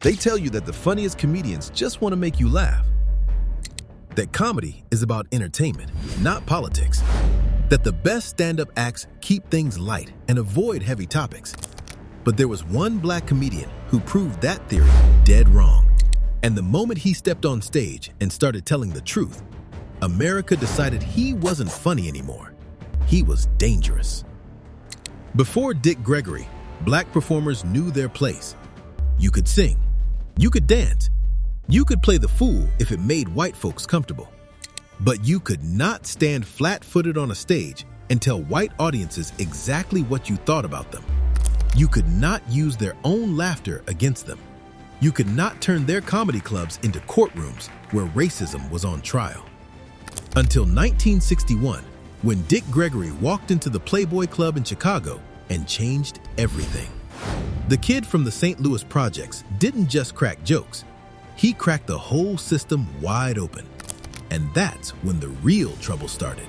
They tell you that the funniest comedians just want to make you laugh. That comedy is about entertainment, not politics. That the best stand-up acts keep things light and avoid heavy topics. But there was one black comedian who proved that theory dead wrong. And the moment he stepped on stage and started telling the truth, America decided he wasn't funny anymore. He was dangerous. Before Dick Gregory, black performers knew their place. You could sing. You could dance. You could play the fool if it made white folks comfortable. But you could not stand flat-footed on a stage and tell white audiences exactly what you thought about them. You could not use their own laughter against them. You could not turn their comedy clubs into courtrooms where racism was on trial. Until 1961, when Dick Gregory walked into the Playboy Club in Chicago and changed everything. The kid from the St. Louis projects didn't just crack jokes. He cracked the whole system wide open. And that's when the real trouble started.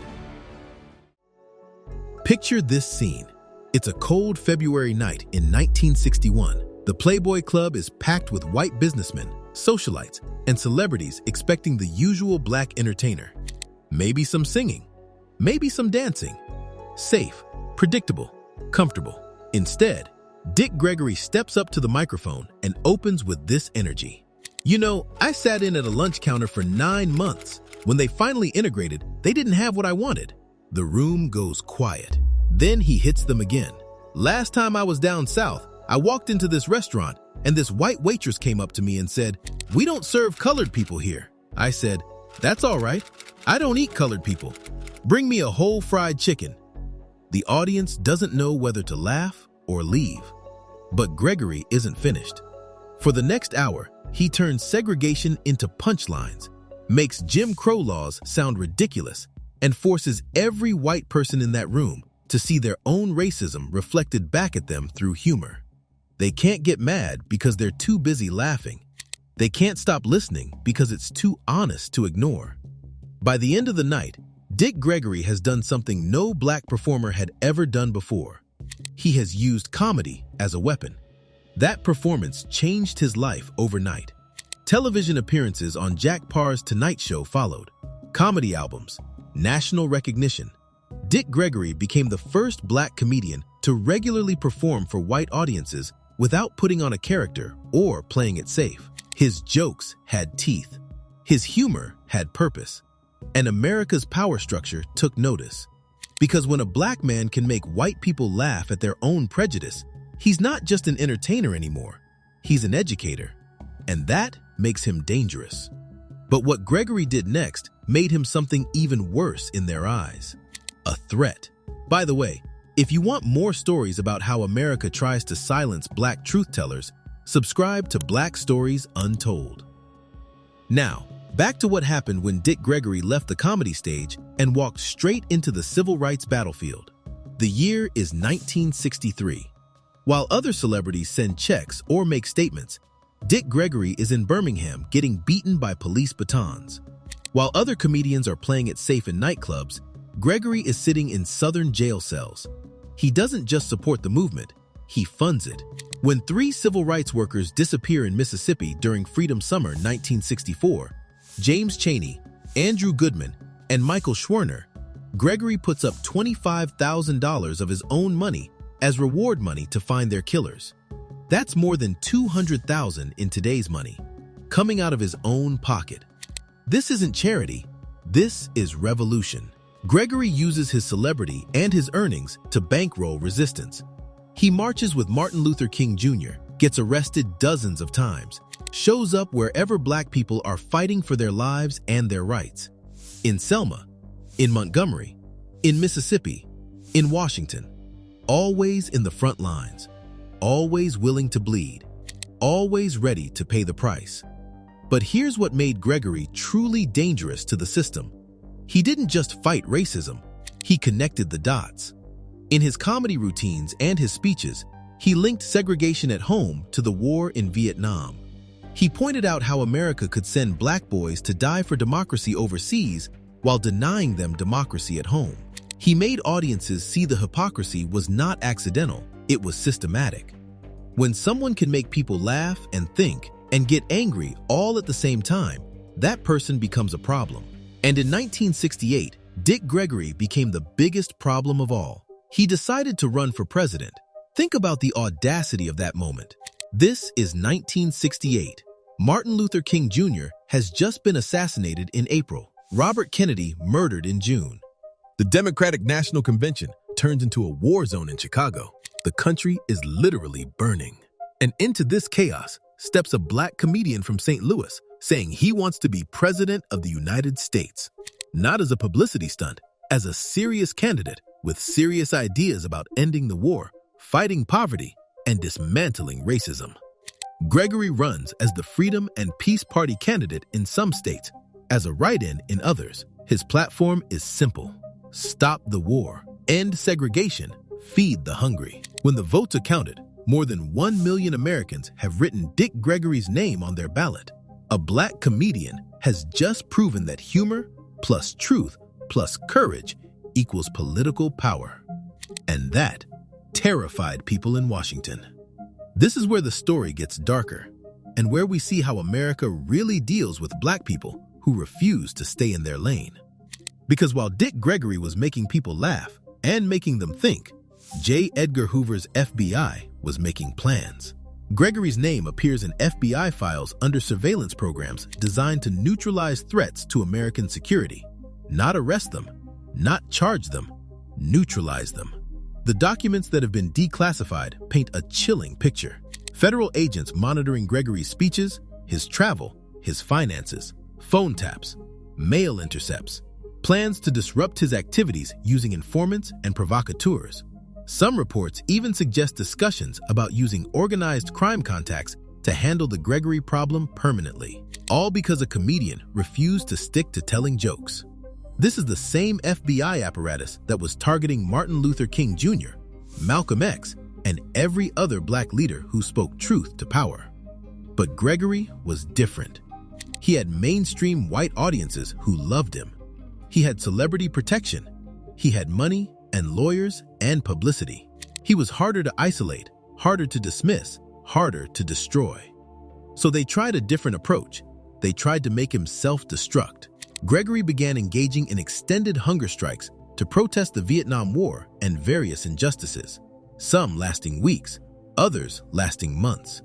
Picture this scene. It's a cold February night in 1961. The Playboy Club is packed with white businessmen, socialites, and celebrities expecting the usual black entertainer. Maybe some singing, maybe some dancing. Safe, predictable, comfortable. Instead, Dick Gregory steps up to the microphone and opens with this energy. You know, I sat in at a lunch counter for 9 months. When they finally integrated, they didn't have what I wanted. The room goes quiet. Then he hits them again. Last time I was down south, I walked into this restaurant and this white waitress came up to me and said, "We don't serve colored people here." I said, "That's all right. I don't eat colored people. Bring me a whole fried chicken." The audience doesn't know whether to laugh or leave. But Gregory isn't finished. For the next hour, he turns segregation into punchlines, makes Jim Crow laws sound ridiculous, and forces every white person in that room to see their own racism reflected back at them through humor. They can't get mad because they're too busy laughing. They can't stop listening because it's too honest to ignore. By the end of the night, Dick Gregory has done something no black performer had ever done before. He has used comedy as a weapon. That performance changed his life overnight. Television appearances on Jack Parr's Tonight Show followed. Comedy albums, national recognition. Dick Gregory became the first black comedian to regularly perform for white audiences without putting on a character or playing it safe. His jokes had teeth. His humor had purpose. And America's power structure took notice. Because when a black man can make white people laugh at their own prejudice, he's not just an entertainer anymore. He's an educator. And that makes him dangerous. But what Gregory did next made him something even worse in their eyes. A threat. By the way, if you want more stories about how America tries to silence black truth-tellers, subscribe to Black Stories Untold. Now, back to what happened when Dick Gregory left the comedy stage and walked straight into the civil rights battlefield. The year is 1963. While other celebrities send checks or make statements, Dick Gregory is in Birmingham getting beaten by police batons. While other comedians are playing it safe in nightclubs, Gregory is sitting in southern jail cells. He doesn't just support the movement, he funds it. When 3 civil rights workers disappear in Mississippi during Freedom Summer 1964, James Chaney, Andrew Goodman, and Michael Schwerner, Gregory puts up $25,000 of his own money as reward money to find their killers. That's more than $200,000 in today's money, coming out of his own pocket. This isn't charity, this is revolution. Gregory uses his celebrity and his earnings to bankroll resistance. He marches with Martin Luther King Jr., gets arrested dozens of times, shows up wherever black people are fighting for their lives and their rights. In Selma, in Montgomery, in Mississippi, in Washington, always in the front lines, always willing to bleed, always ready to pay the price. But here's what made Gregory truly dangerous to the system. He didn't just fight racism, he connected the dots. In his comedy routines and his speeches, he linked segregation at home to the war in Vietnam. He pointed out how America could send black boys to die for democracy overseas while denying them democracy at home. He made audiences see the hypocrisy was not accidental, it was systematic. When someone can make people laugh and think, and get angry all at the same time, that person becomes a problem. And in 1968, Dick Gregory became the biggest problem of all. He decided to run for president. Think about the audacity of that moment. This is 1968. Martin Luther King Jr. has just been assassinated in April. Robert Kennedy murdered in June. The Democratic National Convention turns into a war zone in Chicago. The country is literally burning. And into this chaos steps a black comedian from St. Louis saying he wants to be president of the United States. Not as a publicity stunt, as a serious candidate with serious ideas about ending the war, fighting poverty, and dismantling racism. Gregory runs as the Freedom and Peace Party candidate in some states, as a write-in in others. His platform is simple: stop the war, end segregation, feed the hungry. When the votes are counted, more than 1 million Americans have written Dick Gregory's name on their ballot. A black comedian has just proven that humor plus truth plus courage equals political power. And that terrified people in Washington. This is where the story gets darker, and where we see how America really deals with black people who refuse to stay in their lane. Because while Dick Gregory was making people laugh and making them think, J. Edgar Hoover's FBI was making plans. Gregory's name appears in FBI files under surveillance programs designed to neutralize threats to American security. Not arrest them, not charge them, neutralize them. The documents that have been declassified paint a chilling picture. Federal agents monitoring Gregory's speeches, his travel, his finances, phone taps, mail intercepts, plans to disrupt his activities using informants and provocateurs. Some reports even suggest discussions about using organized crime contacts to handle the Gregory problem permanently, all because a comedian refused to stick to telling jokes. This is the same FBI apparatus that was targeting Martin Luther King Jr., Malcolm X, and every other black leader who spoke truth to power. But Gregory was different. He had mainstream white audiences who loved him. He had celebrity protection. He had money and lawyers and publicity. He was harder to isolate, harder to dismiss, harder to destroy. So they tried a different approach. They tried to make him self-destruct. Gregory began engaging in extended hunger strikes to protest the Vietnam War and various injustices, some lasting weeks, others lasting months.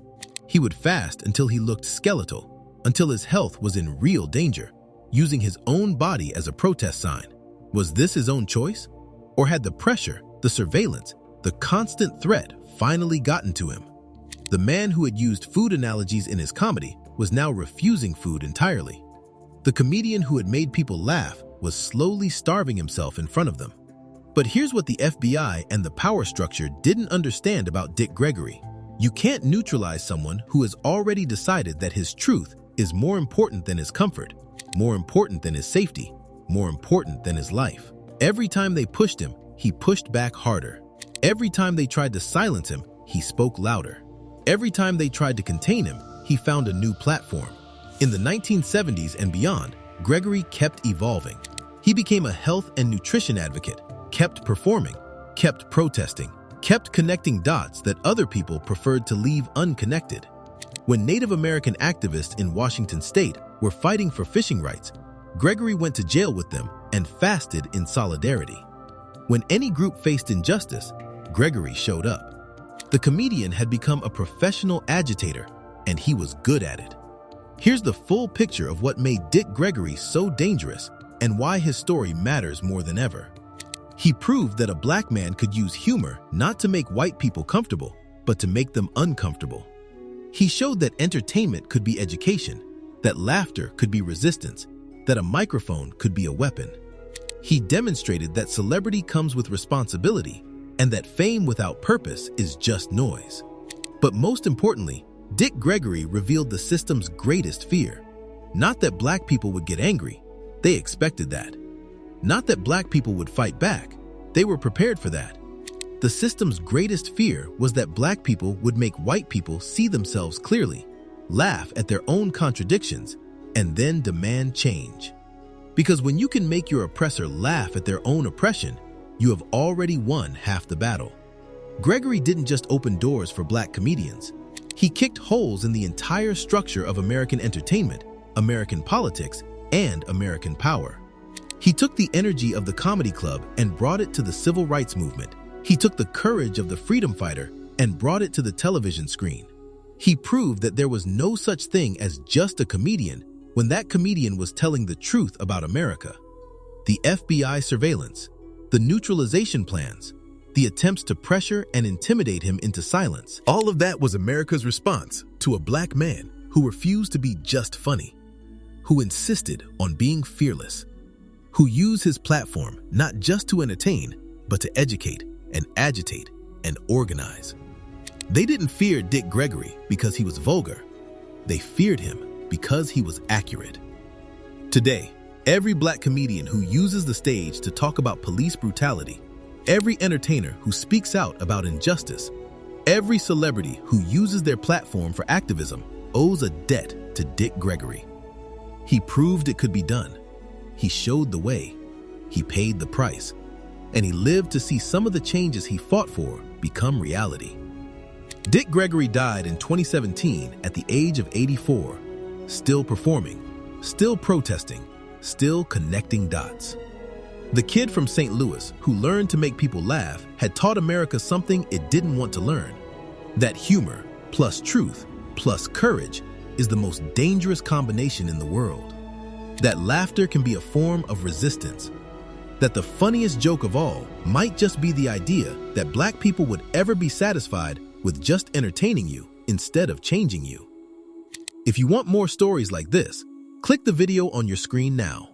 He would fast until he looked skeletal, until his health was in real danger, using his own body as a protest sign. Was this his own choice? Or had the pressure, the surveillance, the constant threat finally gotten to him? The man who had used food analogies in his comedy was now refusing food entirely. The comedian who had made people laugh was slowly starving himself in front of them. But here's what the FBI and the power structure didn't understand about Dick Gregory. You can't neutralize someone who has already decided that his truth is more important than his comfort, more important than his safety, more important than his life. Every time they pushed him, he pushed back harder. Every time they tried to silence him, he spoke louder. Every time they tried to contain him, he found a new platform. In the 1970s and beyond, Gregory kept evolving. He became a health and nutrition advocate, kept performing, kept protesting, kept connecting dots that other people preferred to leave unconnected. When Native American activists in Washington state were fighting for fishing rights, Gregory went to jail with them and fasted in solidarity. When any group faced injustice, Gregory showed up. The comedian had become a professional agitator, and he was good at it. Here's the full picture of what made Dick Gregory so dangerous and why his story matters more than ever. He proved that a black man could use humor not to make white people comfortable, but to make them uncomfortable. He showed that entertainment could be education, that laughter could be resistance, that a microphone could be a weapon. He demonstrated that celebrity comes with responsibility and that fame without purpose is just noise. But most importantly, Dick Gregory revealed the system's greatest fear. Not that black people would get angry, they expected that. Not that black people would fight back, they were prepared for that. The system's greatest fear was that black people would make white people see themselves clearly, laugh at their own contradictions, and then demand change. Because when you can make your oppressor laugh at their own oppression, you have already won half the battle. Gregory didn't just open doors for black comedians. He kicked holes in the entire structure of American entertainment, American politics, and American power. He took the energy of the comedy club and brought it to the civil rights movement. He took the courage of the freedom fighter and brought it to the television screen. He proved that there was no such thing as just a comedian when that comedian was telling the truth about America. The FBI surveillance, the neutralization plans, the attempts to pressure and intimidate him into silence. All of that was America's response to a black man who refused to be just funny, who insisted on being fearless, who used his platform not just to entertain, but to educate and agitate and organize. They didn't fear Dick Gregory because he was vulgar. They feared him because he was accurate. Today, every black comedian who uses the stage to talk about police brutality, every entertainer who speaks out about injustice, every celebrity who uses their platform for activism owes a debt to Dick Gregory. He proved it could be done. He showed the way. He paid the price. And he lived to see some of the changes he fought for become reality. Dick Gregory died in 2017 at the age of 84, still performing, still protesting, still connecting dots. The kid from St. Louis who learned to make people laugh had taught America something it didn't want to learn. That humor plus truth plus courage is the most dangerous combination in the world. That laughter can be a form of resistance. That the funniest joke of all might just be the idea that black people would ever be satisfied with just entertaining you instead of changing you. If you want more stories like this, click the video on your screen now.